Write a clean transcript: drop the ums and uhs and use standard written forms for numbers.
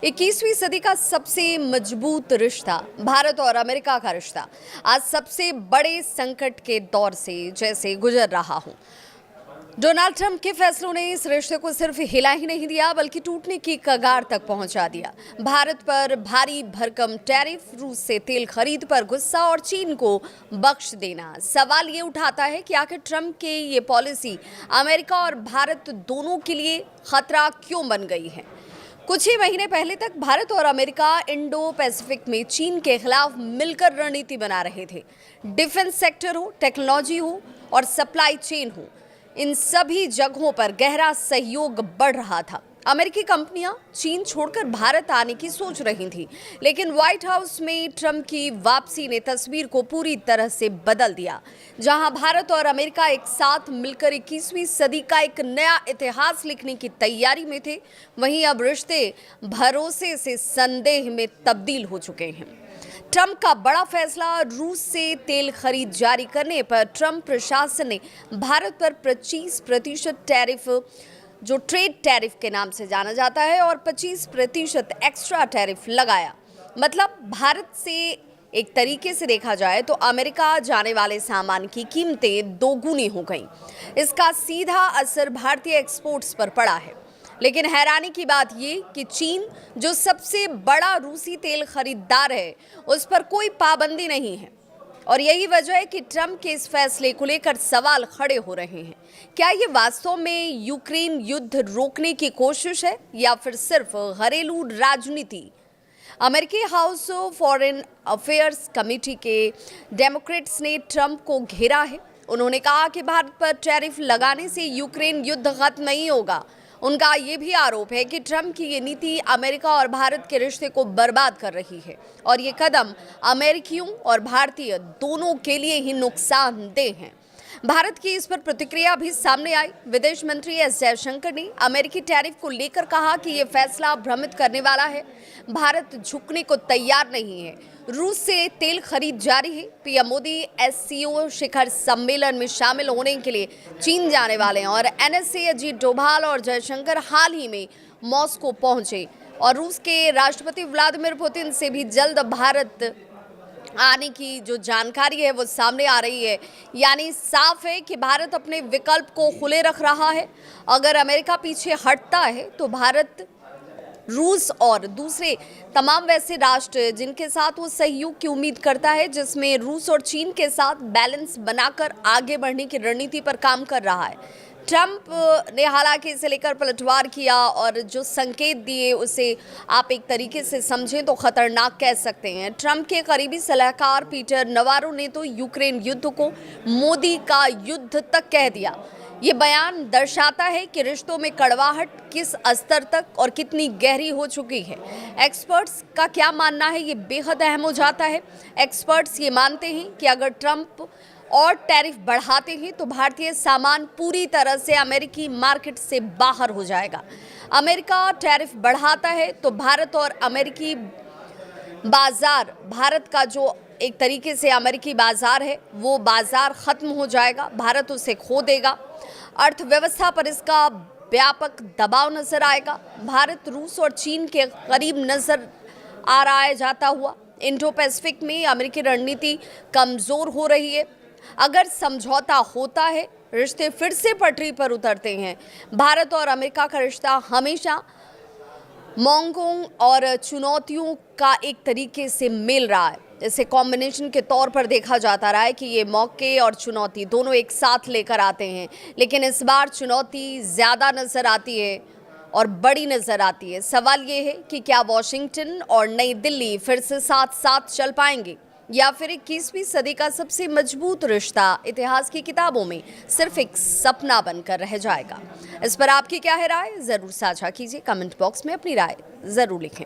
21वीं सदी का सबसे मजबूत रिश्ता भारत और अमेरिका का रिश्ता आज सबसे बड़े संकट के दौर से जैसे गुजर रहा हूं। डोनाल्ड ट्रंप के फैसलों ने इस रिश्ते को सिर्फ हिला ही नहीं दिया बल्कि टूटने की कगार तक पहुंचा दिया। भारत पर भारी भरकम टैरिफ, रूस से तेल खरीद पर गुस्सा और चीन को बख्श देना। सवाल ये उठाता है कि आखिर ट्रंप के ये पॉलिसी अमेरिका और भारत दोनों के लिए खतरा क्यों बन गई है। कुछ ही महीने पहले तक भारत और अमेरिका इंडो पैसिफिक में चीन के खिलाफ मिलकर रणनीति बना रहे थे। डिफेंस सेक्टर हो, टेक्नोलॉजी हो और सप्लाई चेन हो, इन सभी जगहों पर गहरा सहयोग बढ़ रहा था। अमेरिकी कंपनियां चीन छोड़कर भारत आने की सोच रही थीं, लेकिन व्हाइट हाउस में ट्रंप की वापसी ने तस्वीर को पूरी तरह से बदल दिया। जहां भारत और अमेरिका एक साथ मिलकर 21वीं सदी का एक नया इतिहास लिखने की तैयारी में थे, वहीं अब रिश्ते भरोसे से संदेह में तब्दील हो चुके हैं। ट्रंप का बड़ा फैसला, रूस से तेल खरीद जारी करने पर ट्रंप प्रशासन ने भारत पर 25% टैरिफ, जो ट्रेड टैरिफ के नाम से जाना जाता है, और 25% एक्स्ट्रा टैरिफ लगाया। मतलब भारत से एक तरीके से देखा जाए तो अमेरिका जाने वाले सामान की कीमतें दोगुनी हो गईं। इसका सीधा असर भारतीय एक्सपोर्ट्स पर पड़ा है। लेकिन हैरानी की बात ये कि चीन, जो सबसे बड़ा रूसी तेल खरीदार है, उस पर कोई पाबंदी नहीं है। और यही वजह है कि ट्रंप के इस फैसले को लेकर सवाल खड़े हो रहे हैं। क्या ये वास्तव में यूक्रेन युद्ध रोकने की कोशिश है या फिर सिर्फ घरेलू राजनीति? अमेरिकी हाउस फॉरेन अफेयर्स कमेटी के डेमोक्रेट्स ने ट्रंप को घेरा है। उन्होंने कहा कि भारत पर टैरिफ लगाने से यूक्रेन युद्ध खत्म नहीं होगा। उनका ये भी आरोप है कि ट्रंप की ये नीति अमेरिका और भारत के रिश्ते को बर्बाद कर रही है और ये कदम अमेरिकियों और भारतीय दोनों के लिए ही नुकसानदेह है। भारत की इस पर प्रतिक्रिया भी सामने आई। विदेश मंत्री एस जयशंकर ने अमेरिकी टैरिफ को लेकर कहा कि ये फैसला भ्रमित करने वाला है। भारत झुकने को तैयार नहीं है। रूस से तेल खरीद जारी है। पीएम मोदी एससीओ शिखर सम्मेलन में शामिल होने के लिए चीन जाने वाले हैं और एनएसए अजीत डोभाल और जयशंकर हाल ही में मॉस्को पहुंचे और रूस के राष्ट्रपति व्लादिमीर पुतिन से भी जल्द भारत आने की जो जानकारी है वो सामने आ रही है। यानी साफ है कि भारत अपने विकल्प को खुले रख रहा है। अगर अमेरिका पीछे हटता है तो भारत, रूस और दूसरे तमाम वैसे राष्ट्र जिनके साथ वो सहयोग की उम्मीद करता है, जिसमें रूस और चीन के साथ बैलेंस बनाकर आगे बढ़ने की रणनीति पर काम कर रहा है। ट्रंप ने हालांकि इसे लेकर पलटवार किया और जो संकेत दिए उसे आप एक तरीके से समझें तो खतरनाक कह सकते हैं। ट्रंप के करीबी सलाहकार पीटर नवारो ने तो यूक्रेन युद्ध को मोदी का युद्ध तक कह दिया। ये बयान दर्शाता है कि रिश्तों में कड़वाहट किस स्तर तक और कितनी गहरी हो चुकी है। एक्सपर्ट्स का क्या मानना है, ये बेहद अहम हो जाता है। एक्सपर्ट्स ये मानते हैं कि अगर ट्रंप और टैरिफ बढ़ाते हैं तो भारतीय सामान पूरी तरह से अमेरिकी मार्केट से बाहर हो जाएगा। अमेरिका टैरिफ बढ़ाता है तो भारत और अमेरिकी बाजार, भारत का जो एक तरीके से अमेरिकी बाजार है वो बाजार खत्म हो जाएगा, भारत उसे खो देगा। अर्थव्यवस्था पर इसका व्यापक दबाव नजर आएगा। भारत रूस और चीन के करीब नजर आ रहा है जाता हुआ। इंडो पैसिफिक में अमेरिकी रणनीति कमजोर हो रही है। अगर समझौता होता है, रिश्ते फिर से पटरी पर उतरते हैं। भारत और अमेरिका का रिश्ता हमेशा मौकों और चुनौतियों का एक तरीके से मेल रहा है। इसे कॉम्बिनेशन के तौर पर देखा जाता रहा है कि ये मौके और चुनौती दोनों एक साथ लेकर आते हैं, लेकिन इस बार चुनौती ज़्यादा नज़र आती है और बड़ी नज़र आती है। सवाल ये है कि क्या वॉशिंगटन और नई दिल्ली फिर से साथ साथ चल पाएंगे या फिर 21वीं सदी का सबसे मजबूत रिश्ता इतिहास की किताबों में सिर्फ एक सपना बनकर रह जाएगा। इस पर आपकी क्या है राय, ज़रूर साझा कीजिए। कमेंट बॉक्स में अपनी राय ज़रूर लिखें।